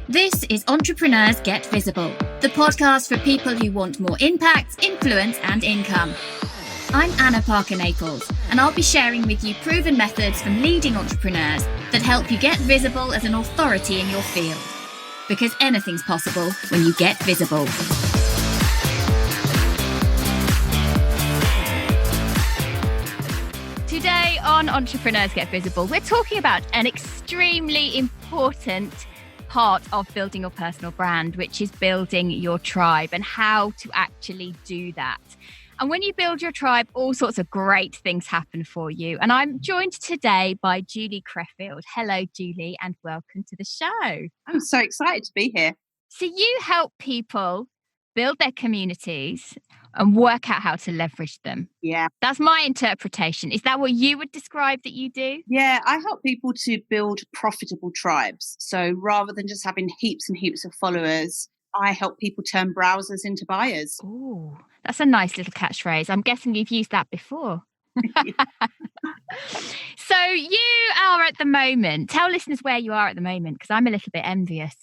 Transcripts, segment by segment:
This is Entrepreneurs Get Visible, the podcast for people who want more impact, influence, and income. I'm Anna Parker-Naples, and I'll be sharing with you proven methods from leading entrepreneurs that help you get visible as an authority in your field. Because anything's possible when you get visible. Today on Entrepreneurs Get Visible, we're talking about an extremely important part of building your personal brand, which is building your tribe and how to actually do that. And when you build your tribe, all sorts of great things happen for you. And I'm joined today by Julie Creffield. Hello, Julie, and welcome to the show. I'm so excited to be here. So you help people build their communities and work out how to leverage them. Yeah. That's my interpretation. Is that what you would describe that you do? Yeah, I help people to build profitable tribes. So rather than just having heaps and heaps of followers, I help people turn browsers into buyers. Oh, that's a nice little catchphrase. I'm guessing you've used that before. So you are at the moment, tell listeners where you are at the moment, because I'm a little bit envious.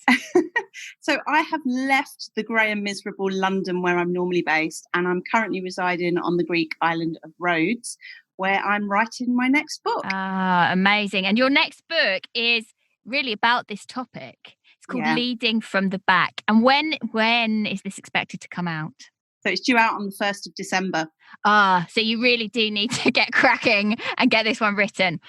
So I have left the grey and miserable London where I'm normally based, and I'm currently residing on the Greek island of Rhodes, where I'm writing my next book. Ah, amazing. And your next book is really about this topic. It's called Leading from the Back. And when is this expected to come out? So it's due out on the 1st of December. Ah, so you really do need to get cracking and get this one written.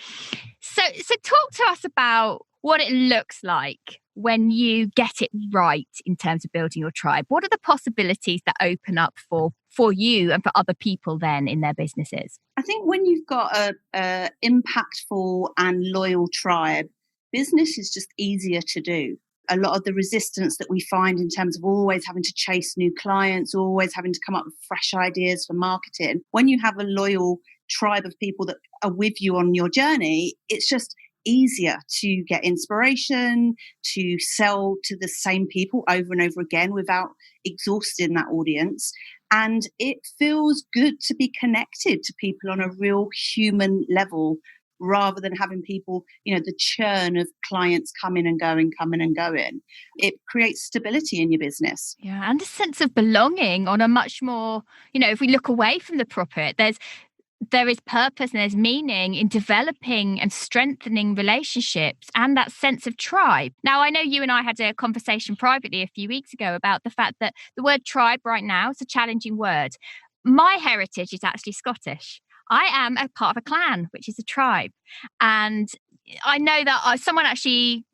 So talk to us about what it looks like when you get it right in terms of building your tribe. What are the possibilities that open up for you and for other people then in their businesses? I think when you've got a impactful and loyal tribe, business is just easier to do. A lot of the resistance that we find in terms of always having to chase new clients, always having to come up with fresh ideas for marketing. When you have a loyal tribe of people that are with you on your journey, it's just easier to get inspiration, to sell to the same people over and over again without exhausting that audience. And it feels good to be connected to people on a real human level, rather than having people, the churn of clients coming and going. It creates stability in your business. Yeah, and a sense of belonging on a much more, if we look away from the profit, there is purpose and there's meaning in developing and strengthening relationships and that sense of tribe. Now, I know you and I had a conversation privately a few weeks ago about the fact that the word tribe right now is a challenging word. My heritage is actually Scottish. I am a part of a clan, which is a tribe. And I know that someone actually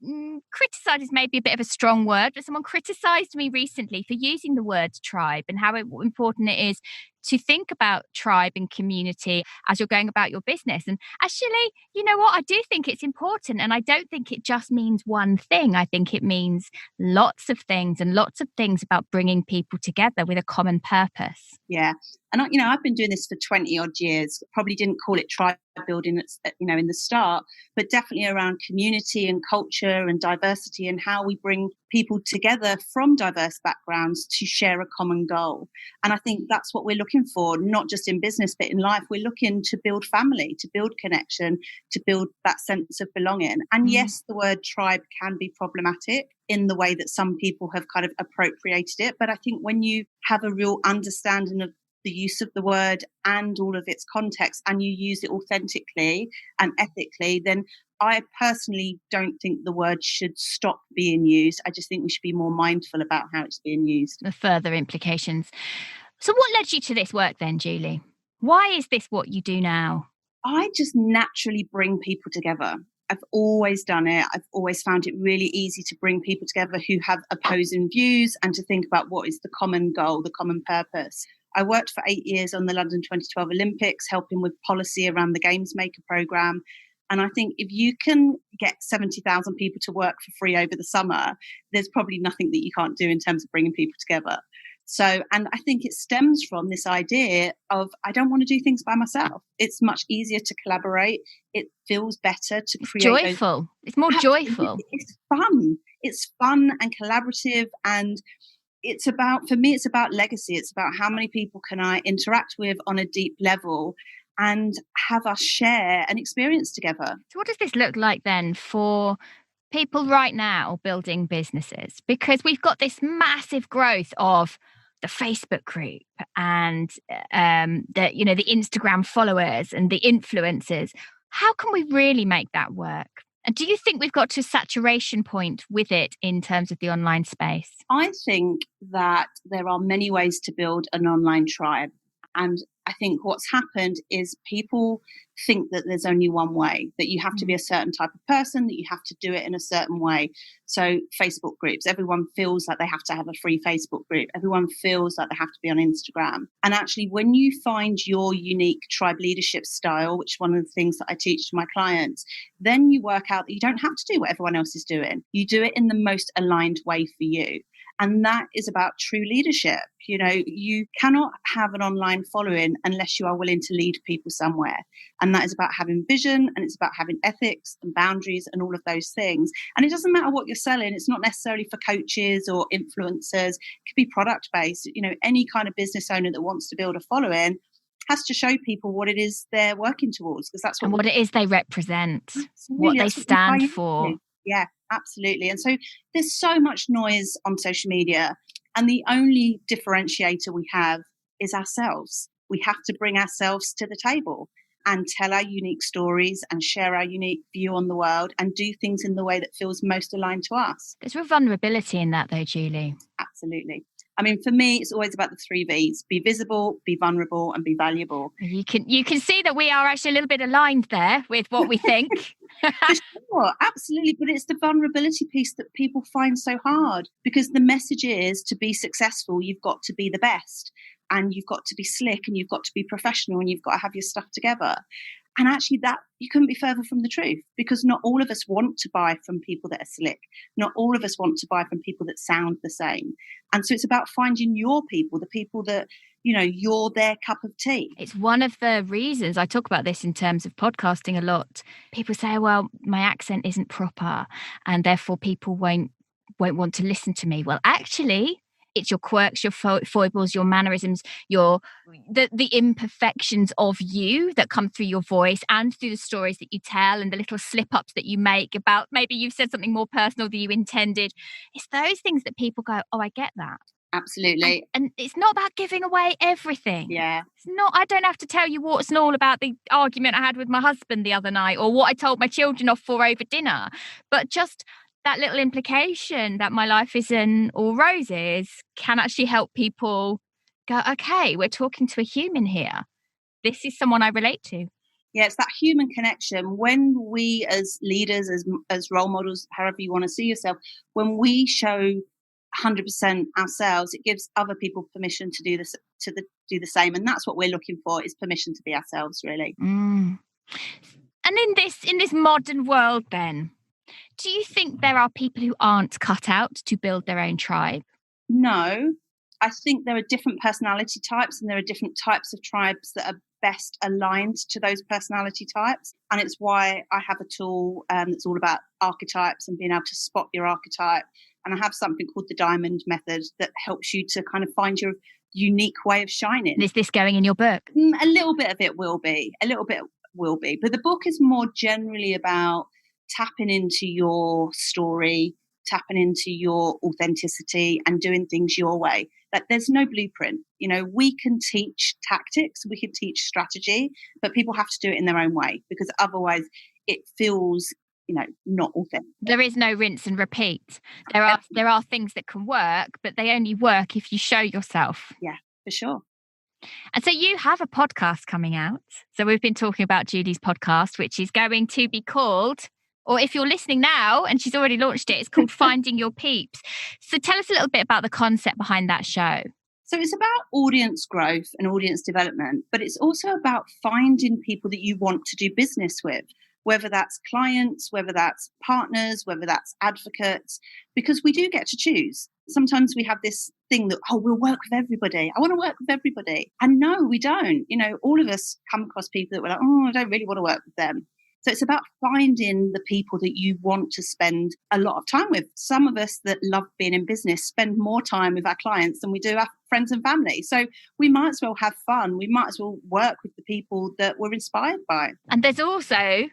criticised is maybe a bit of a strong word, but someone criticised me recently for using the word tribe and how important it is to think about tribe and community as you're going about your business. And actually, you know what? I do think it's important. And I don't think it just means one thing. I think it means lots of things and lots of things about bringing people together with a common purpose. Yeah. And, I've been doing this for 20 odd years. Probably didn't call it tribe building, in the start, but definitely around community and culture and diversity and how we bring people together from diverse backgrounds to share a common goal. And I think that's what we're looking for, not just in business, but in life. We're looking to build family, to build connection, to build that sense of belonging. And yes, the word tribe can be problematic in the way that some people have kind of appropriated it. But I think when you have a real understanding of the use of the word and all of its context, and you use it authentically and ethically, then I personally don't think the word should stop being used. I just think we should be more mindful about how it's being used. The further implications. So what led you to this work then, Julie? Why is this what you do now? I just naturally bring people together. I've always done it. I've always found it really easy to bring people together who have opposing views and to think about what is the common goal, the common purpose. I worked for 8 years on the London 2012 Olympics, helping with policy around the Games Maker programme. And I think if you can get 70,000 people to work for free over the summer, there's probably nothing that you can't do in terms of bringing people together. So, and I think it stems from this idea of, I don't want to do things by myself. It's much easier to collaborate. It feels better to create. Joyful. It's more joyful. It's fun. It's fun and collaborative. And it's about, for me, it's about legacy. It's about how many people can I interact with on a deep level and have us share an experience together. So what does this look like then for people right now building businesses? Because we've got this massive growth of the Facebook group and the Instagram followers and the influencers. How can we really make that work? And do you think we've got to a saturation point with it in terms of the online space? I think that there are many ways to build an online tribe. And I think what's happened is people think that there's only one way, that you have to be a certain type of person, that you have to do it in a certain way. So Facebook groups, everyone feels like they have to have a free Facebook group. Everyone feels like they have to be on Instagram. And actually, when you find your unique tribe leadership style, which is one of the things that I teach to my clients, then you work out that you don't have to do what everyone else is doing. You do it in the most aligned way for you. And that is about true leadership. You know, you cannot have an online following unless you are willing to lead people somewhere. And that is about having vision, and it's about having ethics and boundaries and all of those things. And it doesn't matter what you're selling. It's not necessarily for coaches or influencers. It could be product based. You know, any kind of business owner that wants to build a following has to show people what it is they're working towards, because that's what it is they represent, what they stand for. Yeah, absolutely. And so there's so much noise on social media, and the only differentiator we have is ourselves. We have to bring ourselves to the table and tell our unique stories and share our unique view on the world and do things in the way that feels most aligned to us. There's real vulnerability in that though, Julie. Absolutely. I mean, for me, it's always about the 3 V's: be visible, be vulnerable, and be valuable. You can see that we are actually a little bit aligned there with what we think. For sure, absolutely. But it's the vulnerability piece that people find so hard, because the message is, to be successful, you've got to be the best, and you've got to be slick, and you've got to be professional, and you've got to have your stuff together. And actually, that you couldn't be further from the truth, because not all of us want to buy from people that are slick. Not all of us want to buy from people that sound the same. And so it's about finding your people, the people that, you know, you're their cup of tea. It's one of the reasons I talk about this in terms of podcasting a lot. People say, well, my accent isn't proper and therefore people won't want to listen to me. Well, actually, it's your quirks, your foibles, your mannerisms, the imperfections of you that come through your voice and through the stories that you tell and the little slip-ups that you make about maybe you've said something more personal than you intended. It's those things that people go, oh, I get that. Absolutely. And it's not about giving away everything. Yeah. It's not. I don't have to tell you what's and all about the argument I had with my husband the other night or what I told my children off for over dinner, but just that little implication that my life isn't all roses can actually help people go, okay, we're talking to a human here. This is someone I relate to. Yeah, it's that human connection. When we as leaders, as role models, however you want to see yourself, when we show 100% ourselves, it gives other people permission to do this, do the same. And that's what we're looking for, is permission to be ourselves, really. And in this modern world then, do you think there are people who aren't cut out to build their own tribe? No, I think there are different personality types, and there are different types of tribes that are best aligned to those personality types. And it's why I have a tool that's all about archetypes and being able to spot your archetype. And I have something called the diamond method that helps you to kind of find your unique way of shining. Is this going in your book? A little bit of it will be. But the book is more generally about tapping into your story, tapping into your authenticity and doing things your way. Like, there's no blueprint. You know, we can teach tactics, we can teach strategy, but people have to do it in their own way, because otherwise it feels, you know, not authentic. There is no rinse and repeat. There are things that can work, but they only work if you show yourself. Yeah, for sure. And so you have a podcast coming out. So we've been talking about Julie's podcast, which is going to be called, or if you're listening now and she's already launched it, it's called Finding Your Peeps. So tell us a little bit about the concept behind that show. So it's about audience growth and audience development, but it's also about finding people that you want to do business with, whether that's clients, whether that's partners, whether that's advocates, because we do get to choose. Sometimes we have this thing that, oh, we'll work with everybody. I want to work with everybody. And no, we don't. You know, all of us come across people that we're like, oh, I don't really want to work with them. So it's about finding the people that you want to spend a lot of time with. Some of us that love being in business spend more time with our clients than we do our friends and family. So we might as well have fun. We might as well work with the people that we're inspired by. And there's also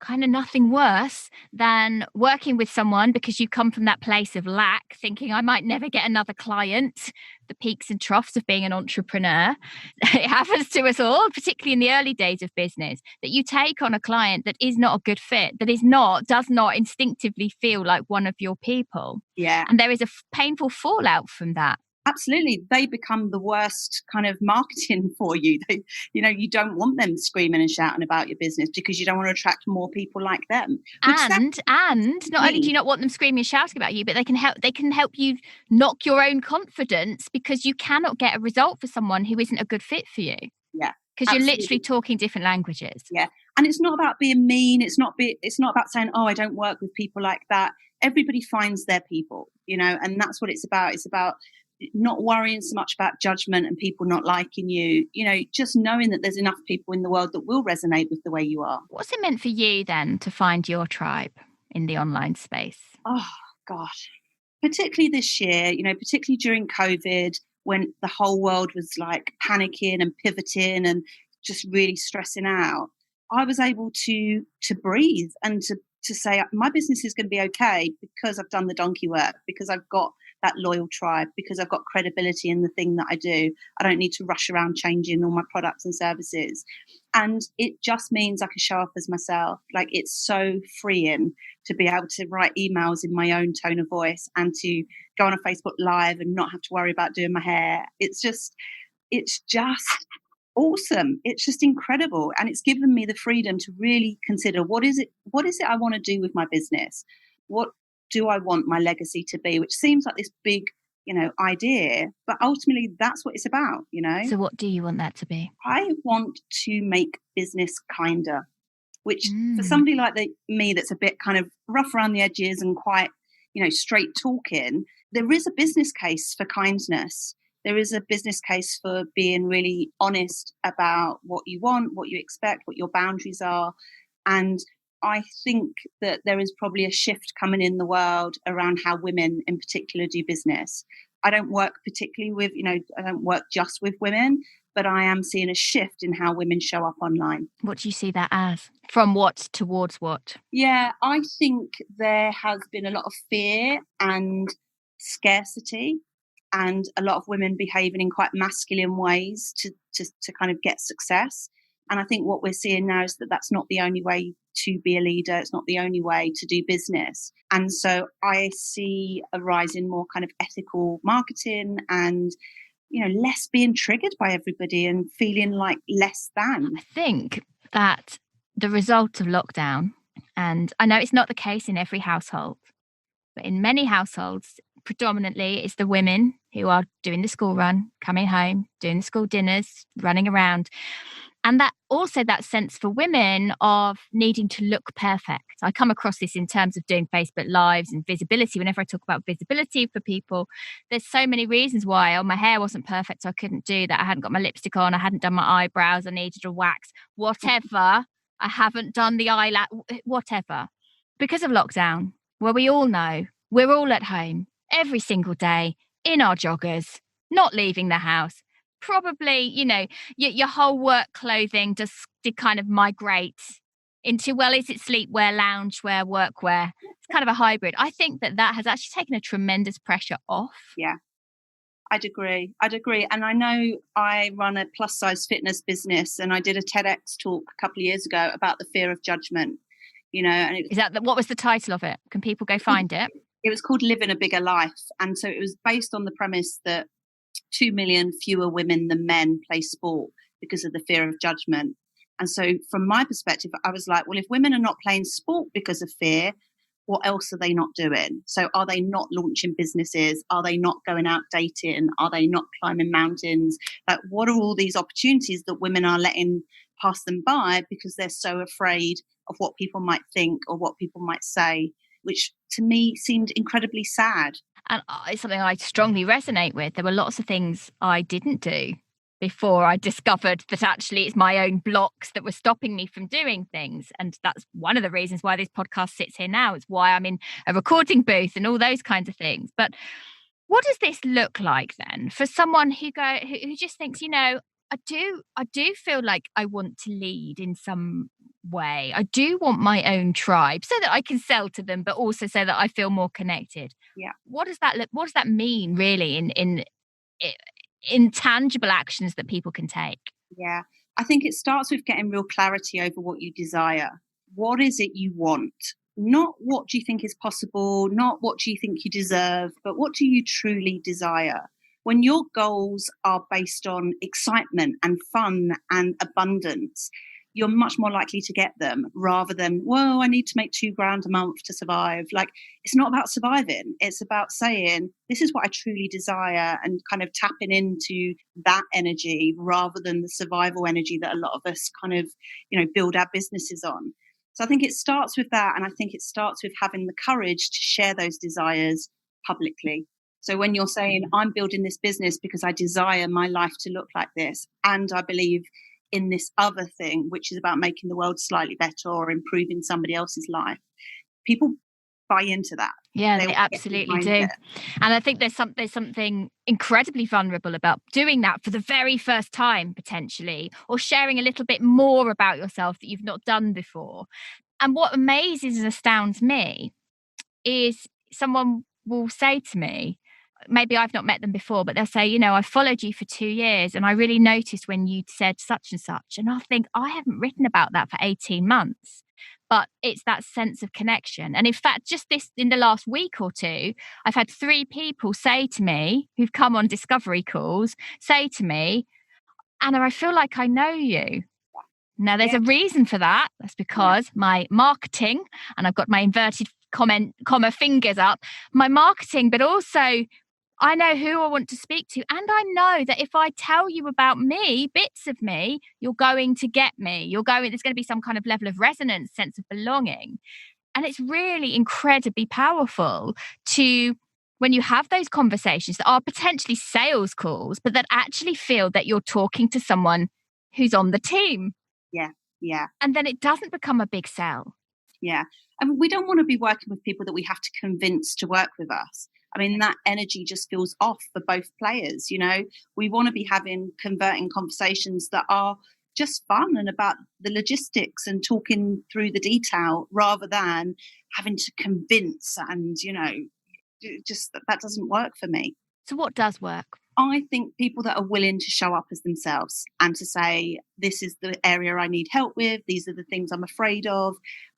kind of nothing worse than working with someone because you come from that place of lack, thinking I might never get another client, the peaks and troughs of being an entrepreneur. It happens to us all, particularly in the early days of business, that you take on a client that is not a good fit, that does not instinctively feel like one of your people. Yeah. And there is a painful fallout from that. Absolutely. They become the worst kind of marketing for you. You don't want them screaming and shouting about your business because you don't want to attract more people like them. And not only do you not want them screaming and shouting about you, but they can help you knock your own confidence because you cannot get a result for someone who isn't a good fit for you. Yeah. Because you're literally talking different languages. Yeah. And it's not about being mean. It's not about saying, oh, I don't work with people like that. Everybody finds their people, and that's what it's about. It's about not worrying so much about judgment and people not liking you, just knowing that there's enough people in the world that will resonate with the way you are. What's it meant for you then to find your tribe in the online space? Oh, God. Particularly this year, particularly during COVID, when the whole world was like panicking and pivoting and just really stressing out, I was able to breathe and to say my business is going to be okay because I've done the donkey work, because I've got that loyal tribe, because I've got credibility in the thing that I do. I don't need to rush around changing all my products and services. And it just means I can show up as myself. Like, it's so freeing to be able to write emails in my own tone of voice and to go on a Facebook Live and not have to worry about doing my hair. It's just awesome. It's just incredible. And it's given me the freedom to really consider what is it I want to do with my business? What do I want my legacy to be? Which seems like this big, idea, but ultimately that's what it's about, So what do you want that to be? I want to make business kinder, which for somebody like me that's a bit kind of rough around the edges and quite, straight talking, there is a business case for kindness. There is a business case for being really honest about what you want, what you expect, what your boundaries are. And I think that there is probably a shift coming in the world around how women in particular do business. I don't work particularly with, I don't work just with women, but I am seeing a shift in how women show up online. What do you see that as? From what towards what? Yeah, I think there has been a lot of fear and scarcity, and a lot of women behaving in quite masculine ways to kind of get success. And I think what we're seeing now is that that's not the only way to be a leader. It's not the only way to do business. And so I see a rise in more kind of ethical marketing and, less being triggered by everybody and feeling like less than. I think that the result of lockdown, and I know it's not the case in every household, but in many households, predominantly it's the women who are doing the school run, coming home, doing the school dinners, running around. And that sense for women of needing to look perfect. I come across this in terms of doing Facebook Lives and visibility. Whenever I talk about visibility for people, there's so many reasons why. My hair wasn't perfect, so I couldn't do that. I hadn't got my lipstick on. I hadn't done my eyebrows. I needed a wax. Whatever. I haven't done the eyelash. Whatever. Because of lockdown, where we all know we're all at home every single day in our joggers, not leaving the house. Probably, your whole work clothing did kind of migrate into, well, is it sleepwear, loungewear, workwear? It's kind of a hybrid. I think that has actually taken a tremendous pressure off. Yeah, I'd agree. And I know I run a plus size fitness business, and I did a TEDx talk a couple of years ago about the fear of judgment, and what was the title of it? Can people go find it? It was called Living a Bigger Life. And so it was based on the premise that 2 million fewer women than men play sport because of the fear of judgment. And so from my perspective, I was like, well, if women are not playing sport because of fear, what else are they not doing? So are they not launching businesses? Are they not going out dating? Are they not climbing mountains? Like, what are all these opportunities that women are letting pass them by because they're so afraid of what people might think or what people might say, which to me seemed incredibly sad. And it's something I strongly resonate with. There were lots of things I didn't do before I discovered that actually it's my own blocks that were stopping me from doing things. And that's one of the reasons why this podcast sits here now. It's why I'm in a recording booth and all those kinds of things. But what does this look like then for someone who just thinks, I do feel like I want to lead in some way. I do want my own tribe so that I can sell to them, but also so that I feel more connected. Yeah. What does that look? What does that mean, really, in intangible actions that people can take? Yeah. I think it starts with getting real clarity over what you desire. What is it you want? Not what do you think is possible, not what do you think you deserve, but what do you truly desire? When your goals are based on excitement and fun and abundance, you're much more likely to get them rather than, well, I need to make £2,000 a month to survive. Like, it's not about surviving. It's about saying, this is what I truly desire, and kind of tapping into that energy rather than the survival energy that a lot of us kind of, build our businesses on. So I think it starts with that. And I think it starts with having the courage to share those desires publicly. So when you're saying, I'm building this business because I desire my life to look like this, and I believe in this other thing, which is about making the world slightly better or improving somebody else's life, people buy into that. Yeah, they absolutely do. And I think there's something incredibly vulnerable about doing that for the very first time, potentially, or sharing a little bit more about yourself that you've not done before. And what amazes and astounds me is someone will say to me, maybe I've not met them before, but they'll say, I followed you for 2 years and I really noticed when you said such and such. And I'll think, I haven't written about that for 18 months. But it's that sense of connection. And in fact, just this in the last week or two, I've had 3 people say to me, who've come on discovery calls, say to me, Anna, I feel like I know you. Now, there's a reason for that. That's because my marketing, and I've got my inverted comma fingers up, my marketing, but also I know who I want to speak to. And I know that if I tell you about me, bits of me, you're going to get me. There's going to be some kind of level of resonance, sense of belonging. And it's really incredibly powerful when you have those conversations that are potentially sales calls, but that actually feel that you're talking to someone who's on the team. Yeah. Yeah. And then it doesn't become a big sell. Yeah. And we don't want to be working with people that we have to convince to work with us. I mean, that energy just feels off for both players. We want to be converting conversations that are just fun and about the logistics and talking through the detail rather than having to convince. And, just that doesn't work for me. So what does work? I think people that are willing to show up as themselves and to say, this is the area I need help with. These are the things I'm afraid of.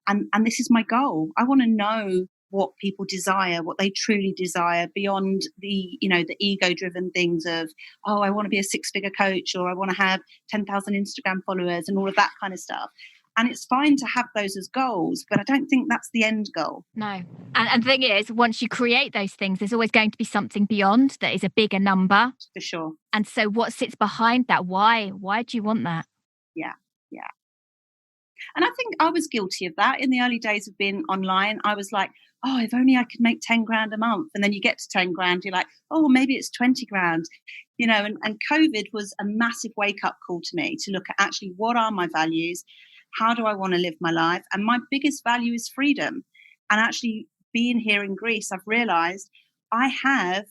And this is my goal. I want to know what people desire, what they truly desire beyond the ego-driven things of, oh, I want to be a 6-figure coach, or I want to have 10,000 Instagram followers and all of that kind of stuff. And it's fine to have those as goals, but I don't think that's the end goal. No. And the thing is, once you create those things, there's always going to be something beyond that is a bigger number. For sure. And so what sits behind that? Why do you want that? Yeah. Yeah. And I think I was guilty of that in the early days of being online. I was like, oh, if only I could make 10 grand a month. And then you get to 10 grand, you're like, oh, maybe it's 20 grand. And COVID was a massive wake up call to me to look at actually what are my values? How do I want to live my life? And my biggest value is freedom. And actually being here in Greece, I've realized I have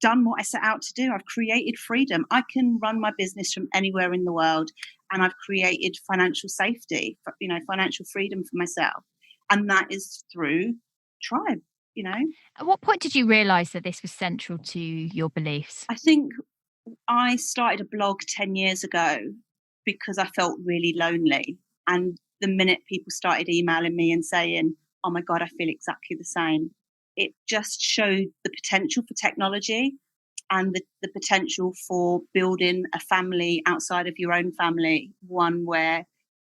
done what I set out to do. I've created freedom. I can run my business from anywhere in the world. And I've created financial safety, financial freedom for myself. And that is through tribe, At what point did you realize that this was central to your beliefs? I think I started a blog 10 years ago because I felt really lonely. And the minute people started emailing me and saying, oh my God, I feel exactly the same, it just showed the potential for technology and the potential for building a family outside of your own family, one where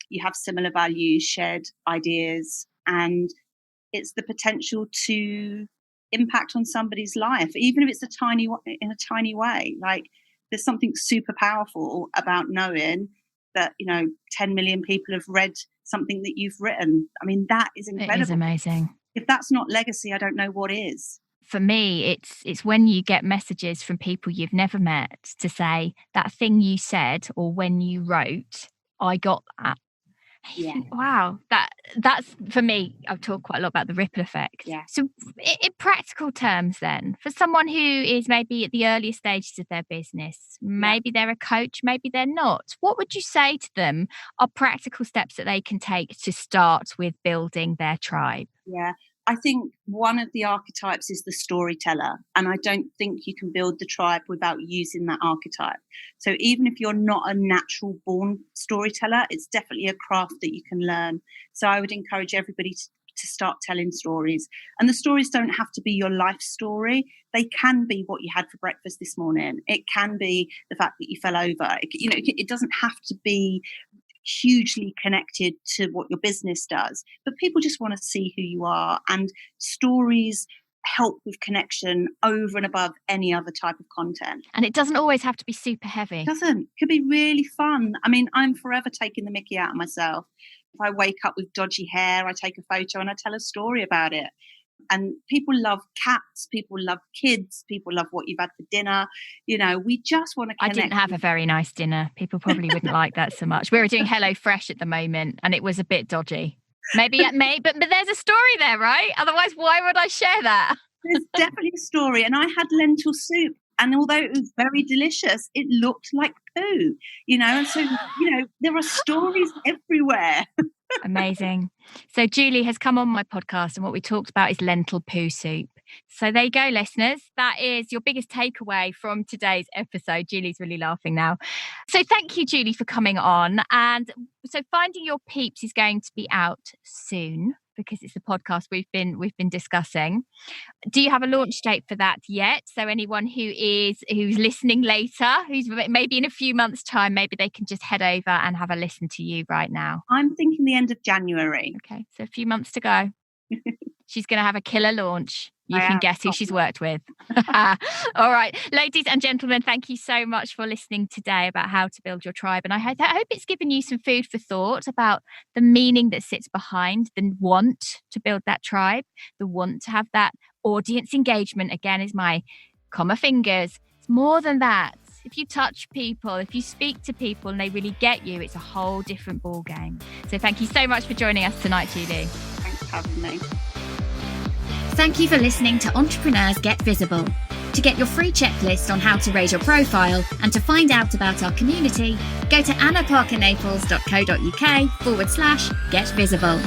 you have similar values, shared ideas, and it's the potential to impact on somebody's life, even if it's in a tiny way. Like, there's something super powerful about knowing that 10 million people have read something that you've written. I mean, that is incredible. It is amazing. If that's not legacy, I don't know what is. For me, it's when you get messages from people you've never met to say that thing you said or when you wrote, I got that. Yeah. Wow, that's for me. I've talked quite a lot about the ripple effect. Yeah. So, in practical terms, then, for someone who is maybe at the earlier stages of their business, maybe they're a coach, maybe they're not. What would you say to them are practical steps that they can take to start with building their tribe? Yeah. I think one of the archetypes is the storyteller. And I don't think you can build the tribe without using that archetype. So even if you're not a natural born storyteller, it's definitely a craft that you can learn. So I would encourage everybody to start telling stories. And the stories don't have to be your life story. They can be what you had for breakfast this morning. It can be the fact that you fell over. It doesn't have to be hugely connected to what your business does, but people just want to see who you are, and stories help with connection over and above any other type of content. And it doesn't always have to be super heavy. It doesn't. It could be really fun. I mean, I'm forever taking the mickey out of myself. If I wake up with dodgy hair, I take a photo and I tell a story about it. And people love cats, people love kids, people love what you've had for dinner. We just want to connect. I didn't have a very nice dinner. People probably wouldn't like that so much. We were doing HelloFresh at the moment and it was a bit dodgy. Maybe it may, but there's a story there, right? Otherwise, why would I share that? There's definitely a story. And I had lentil soup. And although it was very delicious, it looked like poo, And so, there are stories everywhere. Amazing. So Julie has come on my podcast and what we talked about is lentil poo soup. So there you go, listeners. That is your biggest takeaway from today's episode. Julie's really laughing now. So thank you, Julie, for coming on. And so Finding Your Peeps is going to be out soon because it's the podcast we've been discussing. Do you have a launch date for that yet? So anyone who's listening later, who's maybe in a few months' time, maybe they can just head over and have a listen to you right now. I'm thinking the end of January. Okay, so a few months to go. She's going to have a killer launch. You can guess who she's worked with. All right. Ladies and gentlemen, thank you so much for listening today about how to build your tribe. And I hope it's given you some food for thought about the meaning that sits behind the want to build that tribe, the want to have that audience engagement. Again, is my comma fingers. It's more than that. If you touch people, if you speak to people and they really get you, it's a whole different ball game. So thank you so much for joining us tonight, Julie. Thanks for having me. Thank you for listening to Entrepreneurs Get Visible. To get your free checklist on how to raise your profile and to find out about our community, go to annaparkernaples.co.uk/get visible.